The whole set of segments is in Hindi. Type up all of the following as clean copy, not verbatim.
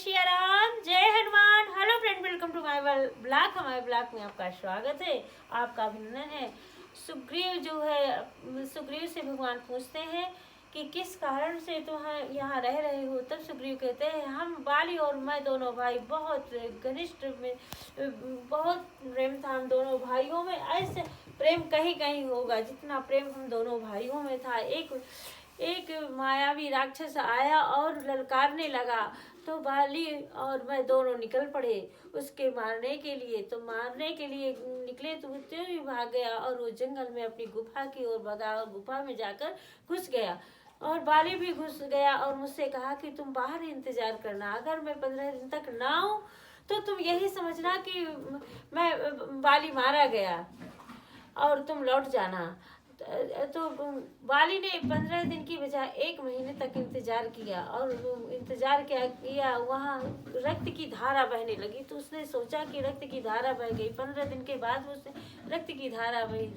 श्री राम, जय Hanuman. Hello friend, welcome to my blog. हमारे ब्लॉग में आपका स्वागत है, आपका अभिनंदन है। सुग्रीव जो है, सुग्रीव से भगवान पूछते हैं कि किस कारण से तुम यहाँ रह रहे हो। तब सुग्रीव कहते हैं, हम बाली और मैं दोनों भाई बहुत घनिष्ठ में, बहुत प्रेम था हम दोनों भाइयों में। ऐसे प्रेम कहीं कहीं होगा जितना प्रेम हम दोनों भाइयों में था। एक मायावी राक्षस आया और ललकारने लगा, तो बाली और मैं दोनों निकल पड़े उसके मारने के लिए। तो मारने के लिए निकले तो त्यों ही भाग गया और वो जंगल में अपनी गुफा की ओर भगा और गुफा में जाकर घुस गया। और बाली भी घुस गया और मुझसे कहा कि तुम बाहर इंतजार करना, अगर मैं 15 दिन तक ना आऊं तो तुम यही समझना कि मैं बाली मारा गया और तुम लौट जाना। तो बाली ने 15 दिन की बजाय 1 महीने तक इंतजार किया और इंतजार किया। वहाँ रक्त की धारा बहने लगी तो उसने सोचा कि रक्त की धारा बह गई। 15 दिन के बाद उसने रक्त की धारा बही।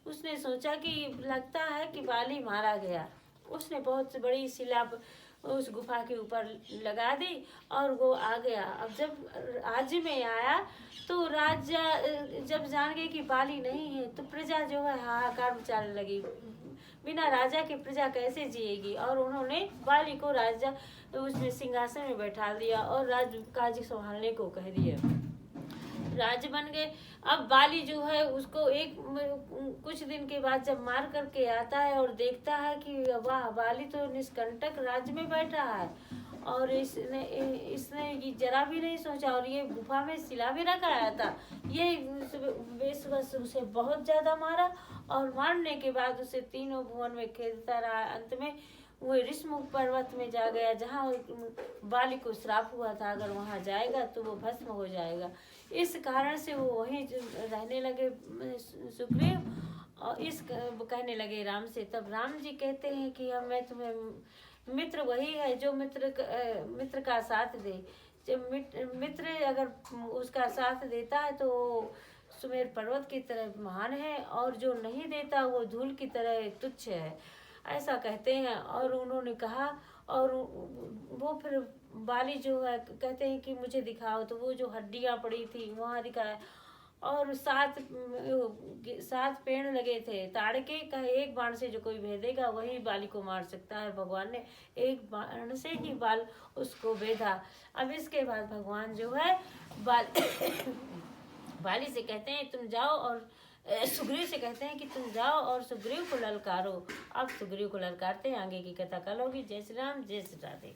उसने सोचा कि लगता है कि बाली मारा गया। उसने बहुत बड़ी शिला उस गुफा के ऊपर लगा दी और वो आ गया। अब जब राज्य में आया तो राजा जब जान गए कि बाली नहीं है तो प्रजा जो है हाहाकार मचाने लगी। बिना राजा के प्रजा कैसे जिएगी। और उन्होंने बाली को राजा उसमें सिंहासन में बैठा दिया और राज काज संभालने को कह दिया। राज बन गए। अब बाली जो है उसको कुछ दिन के बाद जब मार करके आता है और देखता है कि वाह, बाली तो निष्कंटक राज्य में बैठा है और इसने जरा भी नहीं सोचा। और ये गुफा में शिला भी रखा आया था। ये बेसबस उसे बहुत ज्यादा मारा और मारने के बाद उसे तीनों भुवन में खेलता रहा। अंत में वो ऋषमुख पर्वत में जा गया जहाँ बाली को श्राप हुआ था, अगर वहाँ जाएगा तो वो भस्म हो जाएगा। इस कारण से वो वहीं रहने लगे सुग्रीव और कहने लगे राम से। तब राम जी कहते हैं कि अब मैं तुम्हें मित्र वही है जो मित्र का साथ दे। जब मित्र अगर उसका साथ देता है तो सुमेर पर्वत की तरह महान है और जो नहीं देता वो धूल की तरह तुच्छ है, ऐसा कहते हैं। और उन्होंने कहा और वो फिर बाली जो है कहते हैं कि मुझे दिखाओ। तो वो जो हड्डियां पड़ी थी वहाँ दिखाया और 7 पेड़ लगे थे ताड़ के। कहे एक बाण से जो कोई भेदेगा वही बाली को मार सकता है। भगवान ने एक बाण से ही बाल उसको भेदा। अब इसके बाद भगवान जो है बाली से कहते हैं तुम जाओ और सुग्रीव से कहते हैं कि तुम जाओ और सुग्रीव को ललकारो। अब सुग्रीव को ललकारते हैं। आगे की कथा कल होगी। जय श्री राम, जय श्री राधे।